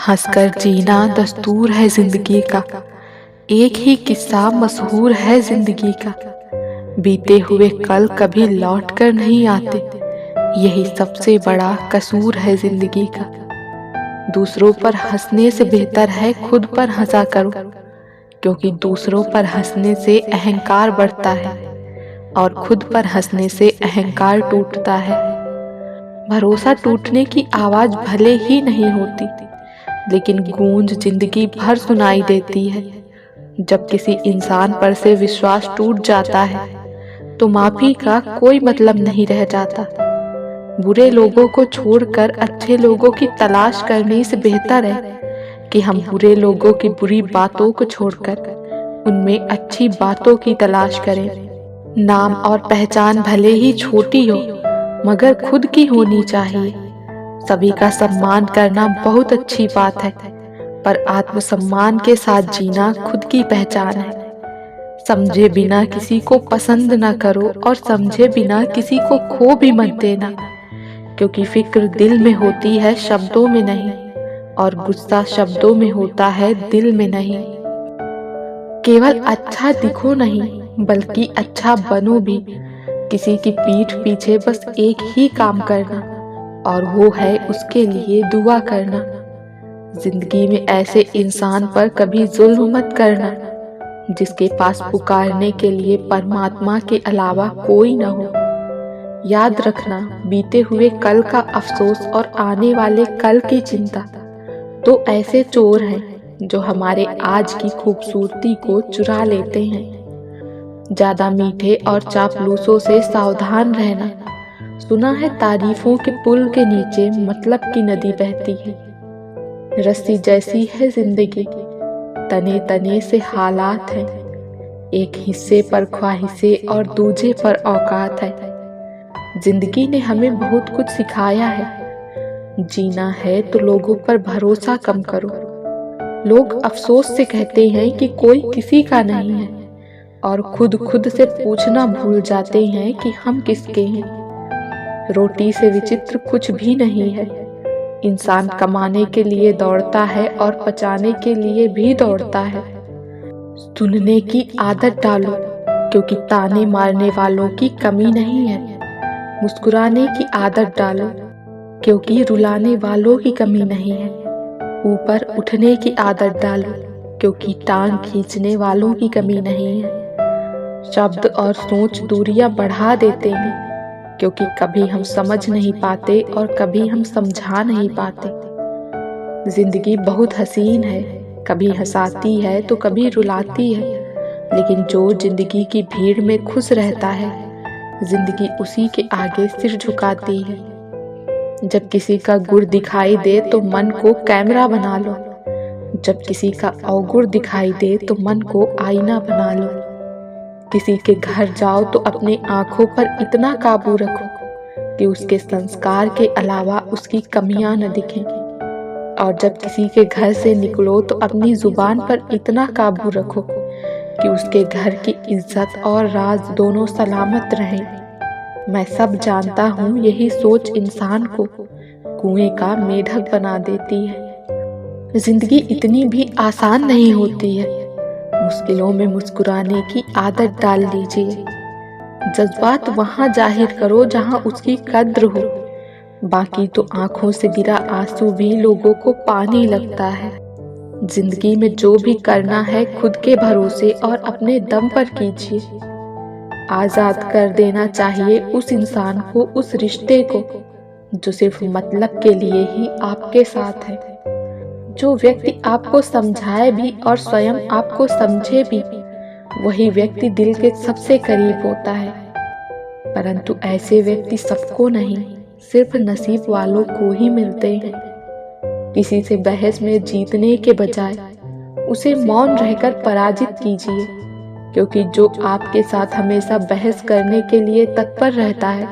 हंसकर जीना दस्तूर है जिंदगी का। एक ही किस्सा मशहूर है जिंदगी का। बीते हुए कल कभी लौट कर नहीं आते, यही सबसे बड़ा कसूर है जिंदगी का। दूसरों पर हंसने से बेहतर है खुद पर हंसा करो, क्योंकि दूसरों पर हंसने से अहंकार बढ़ता है और खुद पर हंसने से अहंकार टूटता है। भरोसा टूटने की आवाज भले ही नहीं होती, लेकिन गूंज जिंदगी भर सुनाई देती है। जब किसी इंसान पर से विश्वास टूट जाता है तो माफी का कोई मतलब नहीं रह जाता। बुरे लोगों को छोड़कर अच्छे लोगों की तलाश करने से बेहतर है कि हम बुरे लोगों की बुरी बातों को छोड़कर उनमें अच्छी बातों की तलाश करें। नाम और पहचान भले ही छोटी हो, मगर खुद की होनी चाहिए। सभी का सम्मान करना बहुत अच्छी बात है, पर आत्मसम्मान के साथ जीना खुद की पहचान है। समझे बिना किसी को पसंद न करो और समझे बिना किसी को खो भी मत देना, क्योंकि फिक्र दिल में होती है शब्दों में नहीं, और गुस्सा शब्दों में होता है दिल में नहीं। केवल अच्छा दिखो नहीं, बल्कि अच्छा बनो भी। किसी की पीठ पीछे बस एक ही काम करना, और वो है उसके लिए दुआ करना। जिंदगी में ऐसे इंसान पर कभी जुल्म मत करना जिसके पास पुकारने के लिए परमात्मा के अलावा कोई न हो। याद रखना, बीते हुए कल का अफसोस और आने वाले कल की चिंता तो ऐसे चोर हैं जो हमारे आज की खूबसूरती को चुरा लेते हैं। ज्यादा मीठे और चापलूसों से सावधान रहना। सुना है तारीफों के पुल के नीचे मतलब की नदी बहती है। रस्सी जैसी है जिंदगी, तने तने से हालात हैं। एक हिस्से पर ख्वाहिशें और दूजे पर औकात है। जिंदगी ने हमें बहुत कुछ सिखाया है। जीना है तो लोगों पर भरोसा कम करो। लोग अफसोस से कहते हैं कि कोई किसी का नहीं है, और खुद से पूछना भूल जाते हैं कि हम किसके हैं। रोटी से विचित्र कुछ भी नहीं है। इंसान कमाने के लिए दौड़ता है और पचाने के लिए भी दौड़ता है। सुनने की आदत डालो, क्योंकि ताने मारने वालों की कमी नहीं है। मुस्कुराने की आदत डालो, क्योंकि रुलाने वालों की कमी नहीं है। ऊपर उठने की आदत डालो, क्योंकि टांग खींचने वालों की कमी नहीं है। शब्द और सोच दूरियां बढ़ा देते हैं, क्योंकि कभी हम समझ नहीं पाते और कभी हम समझा नहीं पाते। जिंदगी बहुत हसीन है, कभी हंसाती है तो कभी रुलाती है, लेकिन जो जिंदगी की भीड़ में खुश रहता है, जिंदगी उसी के आगे सिर झुकाती है। जब किसी का गुड़ दिखाई दे तो मन को कैमरा बना लो। जब किसी का अवगुण दिखाई दे तो मन को आईना बना लो। किसी के घर जाओ तो अपने आंखों पर इतना काबू रखो कि उसके संस्कार के अलावा उसकी कमियां न दिखें, और जब किसी के घर से निकलो तो अपनी जुबान पर इतना काबू रखो कि उसके घर की इज्जत और राज दोनों सलामत रहें। मैं सब जानता हूँ, यही सोच इंसान को कुएं का मेढक बना देती है। जिंदगी इतनी भी आसान नहीं होती है। मुश्किलों में मुस्कुराने की आदत डाल लीजिए। जज्बात वहां जाहिर करो जहां उसकी कद्र हो, बाकी तो आंखों से गिरा आंसू भी लोगों को पानी लगता है। जिंदगी में जो भी करना है खुद के भरोसे और अपने दम पर कीजिए। आजाद कर देना चाहिए उस इंसान को, उस रिश्ते को जो सिर्फ मतलब के लिए ही आपके साथ है। जो व्यक्ति आपको समझाए भी और स्वयं आपको समझे भी, वही व्यक्ति दिल के सबसे करीब होता है। परंतु ऐसे व्यक्ति सबको नहीं, सिर्फ नसीब वालों को ही मिलते हैं। किसी से बहस में जीतने के बजाय उसे मौन रहकर पराजित कीजिए, क्योंकि जो आपके साथ हमेशा बहस करने के लिए तत्पर रहता है,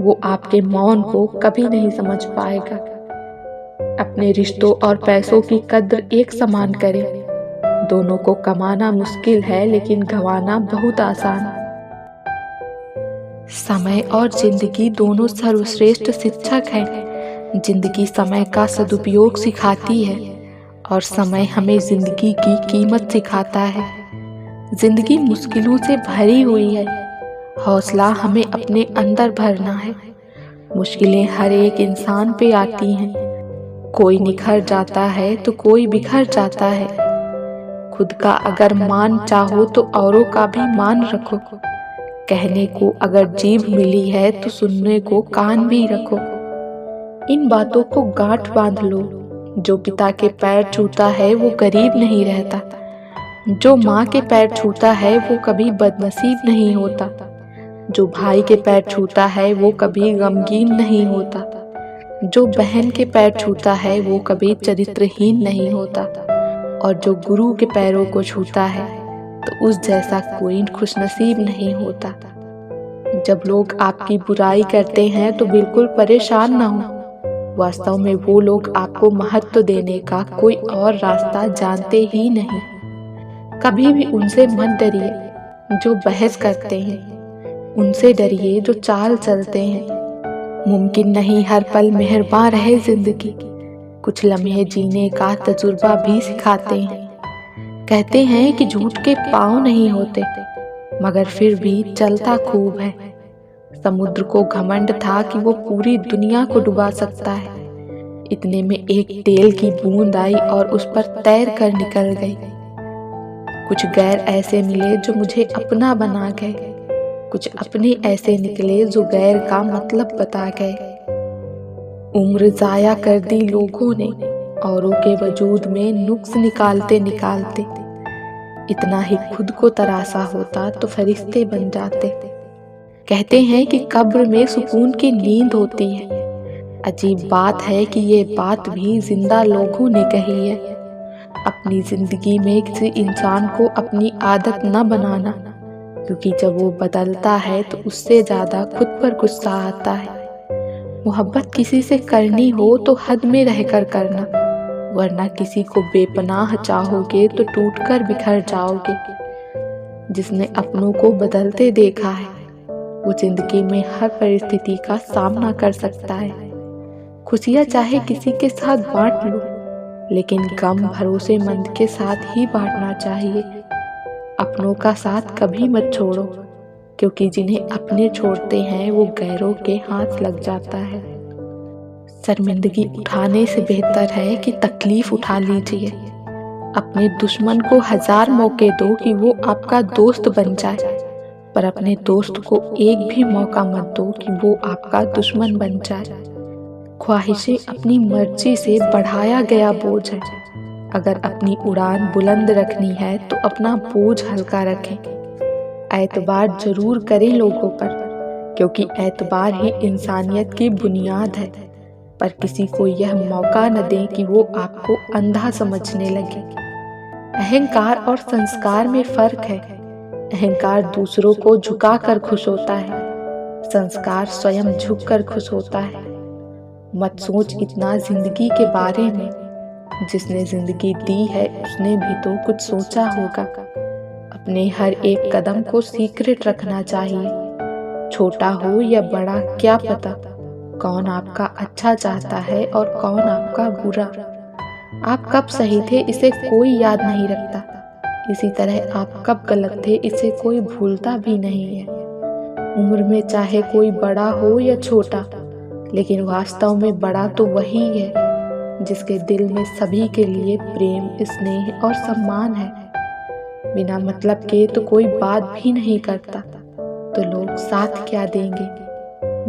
वो आपके मौन को कभी नहीं समझ पाएगा। अपने रिश्तों और पैसों की कद्र एक समान करें। दोनों को कमाना मुश्किल है, लेकिन गंवाना बहुत आसान। समय और जिंदगी दोनों सर्वश्रेष्ठ शिक्षक हैं। जिंदगी समय का सदुपयोग सिखाती है, और समय हमें जिंदगी की कीमत सिखाता है। जिंदगी मुश्किलों से भरी हुई है, हौसला हमें अपने अंदर भरना है। मुश्किलें हर एक इंसान पे आती हैं, कोई निखर जाता है तो कोई बिखर जाता है। खुद का अगर मान चाहो तो औरों का भी मान रखो। कहने को अगर जीभ मिली है तो सुनने को कान भी रखो। इन बातों को गांठ बांध लो, जो पिता के पैर छूता है वो गरीब नहीं रहता। जो माँ के पैर छूता है वो कभी बदनसीब नहीं होता। जो भाई के पैर छूता है वो कभी गमगीन नहीं होता। जो बहन के पैर छूता है वो कभी चरित्रहीन नहीं होता। और जो गुरु के पैरों को छूता है तो उस जैसा कोई खुशनसीब नहीं होता। जब लोग आपकी बुराई करते हैं तो बिल्कुल परेशान ना हो। वास्तव में वो लोग आपको महत्व देने का कोई और रास्ता जानते ही नहीं। कभी भी उनसे मत डरिए जो बहस करते हैं, उनसे डरिए जो चाल चलते हैं। मुमकिन नहीं हर पल मेहरबान रहे जिंदगी, कुछ लम्हे जीने का तजुर्बा भी सिखाते हैं। कहते हैं कि झूठ के पाँव नहीं होते, मगर फिर भी चलता खूब है। समुद्र को घमंड था कि वो पूरी दुनिया को डुबा सकता है। इतने में एक तेल की बूंद आई और उस पर तैर कर निकल गई। कुछ गैर ऐसे मिले जो मुझे अपना बना गए, कुछ अपने ऐसे निकले जो गैर का मतलब बता गए। उम्र जाया कर दी लोगों ने औरों के वजूद में नुक्स निकालते निकालते। इतना ही खुद को तरासा होता तो फरिश्ते बन जाते। कहते हैं कि कब्र में सुकून की नींद होती है। अजीब बात है कि ये बात भी जिंदा लोगों ने कही है। अपनी जिंदगी में किसी इंसान को अपनी आदत न बनाना, क्योंकि जब वो बदलता है तो उससे ज्यादा खुद पर गुस्सा आता है। मोहब्बत किसी से करनी हो तो हद में रहकर करना, वरना किसी को बेपनाह चाहोगे तो टूटकर बिखर जाओगे। जिसने अपनों को बदलते देखा है वो जिंदगी में हर परिस्थिति का सामना कर सकता है। खुशियाँ चाहे किसी के साथ बांट लो, लेकिन गम भरोसेमंद के साथ ही बांटना चाहिए। अपनों का साथ कभी मत छोड़ो, क्योंकि जिन्हें अपने छोड़ते हैं वो गैरों के हाथ लग जाता है। शर्मिंदगी उठाने से बेहतर है कि तकलीफ उठा लीजिए। अपने दुश्मन को 1000 मौके दो कि वो आपका दोस्त बन जाए, पर अपने दोस्त को एक भी मौका मत दो कि वो आपका दुश्मन बन जाए। ख्वाहिशें अपनी मर्जी से बढ़ाया गया बोझ है। अगर अपनी उड़ान बुलंद रखनी है तो अपना बोझ हल्का रखें। एतबार जरूर करें लोगों पर, क्योंकि एतबार ही इंसानियत की बुनियाद है। पर किसी को यह मौका न दें कि वो आपको अंधा समझने लगे। अहंकार और संस्कार में फर्क है। अहंकार दूसरों को झुकाकर खुश होता है, संस्कार स्वयं झुककर खुश होता है। मत सोच इतना जिंदगी के बारे में, जिसने जिंदगी दी है उसने भी तो कुछ सोचा होगा। अपने हर एक कदम को सीक्रेट रखना चाहिए। छोटा हो या बड़ा क्या पता कौन आपका अच्छा चाहता है और कौन आपका बुरा। आप कब सही थे इसे कोई याद नहीं रखता, इसी तरह आप कब गलत थे इसे कोई भूलता भी नहीं है। उम्र में चाहे कोई बड़ा हो या छोटा, लेकिन वास्तव में बड़ा तो वही है जिसके दिल में सभी के लिए प्रेम, स्नेह और सम्मान है। बिना मतलब के तो कोई बात भी नहीं करता, तो लोग साथ क्या देंगे।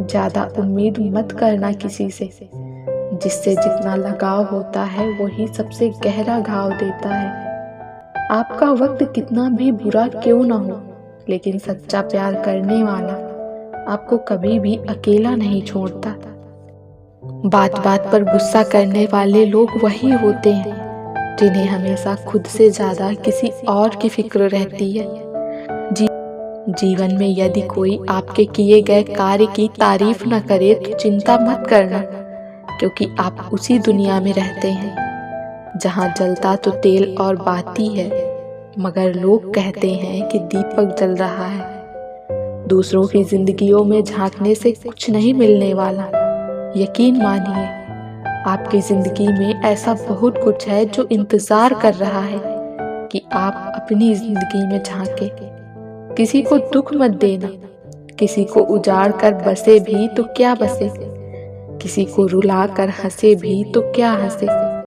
ज्यादा उम्मीद मत करना किसी से, जिससे जितना लगाव होता है वही सबसे गहरा घाव देता है। आपका वक्त कितना भी बुरा क्यों ना हो, लेकिन सच्चा प्यार करने वाला आपको कभी भी अकेला नहीं छोड़ता। बात बात पर गुस्सा करने वाले लोग वही होते हैं जिन्हें हमेशा खुद से ज्यादा किसी और की फिक्र रहती है। जीवन में यदि कोई आपके किए गए कार्य की तारीफ न करे तो चिंता मत करना, क्योंकि आप उसी दुनिया में रहते हैं जहाँ जलता तो तेल और बाती है, मगर लोग कहते हैं कि दीपक जल रहा है। दूसरों की जिंदगियों में झांकने से कुछ नहीं मिलने वाला, यकीन मानिए। आपकी जिंदगी में ऐसा बहुत कुछ है जो इंतजार कर रहा है कि आप अपनी जिंदगी में झांके। किसी को दुख मत देना, किसी को उजाड़ कर बसे भी तो क्या बसे, किसी को रुला कर हंसे भी तो क्या हंसे।